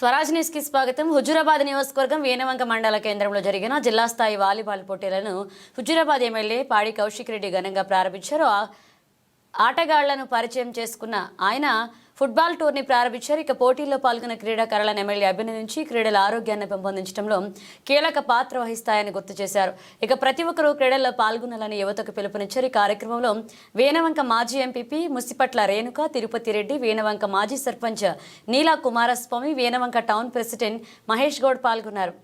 Swaraj news కి స్వాగతం. హుజూరాబాద్ నియోజకవర్గం వేనవంక మండల కేంద్రంలో జరిగిన జిల్లా స్థాయి వాలీబాల్ పోటీలను హుజూరాబాద్ ఎమ్మెల్యే పాడి కౌశిక్ రెడ్డి ఘనంగా ప్రారంభించారు. ఆటగాళ్లను పరిచయం చేసుకున్న ఆయన ఫుట్బాల్ టూర్ని ప్రారంభించారు. ఇక పోటీల్లో పాల్గొన్న క్రీడాకారులను ఎమ్మెల్యే అభినందించి క్రీడల ఆరోగ్యాన్ని పెంపొందించడంలో కీలక పాత్ర వహిస్తాయని గుర్తు చేశారు. ఇక ప్రతి ఒక్కరూ క్రీడల్లో పాల్గొనాలని యువతకు పిలుపునిచ్చారు. ఈ కార్యక్రమంలో వేనవంక మాజీ ఎంపీపీ ముసిపట్ల రేణుక, తిరుపతి రెడ్డి, వేనవంక మాజీ సర్పంచ్ నీలా కుమారస్వామి, వేనవంక టౌన్ ప్రెసిడెంట్ మహేష్ గౌడ్ పాల్గొన్నారు.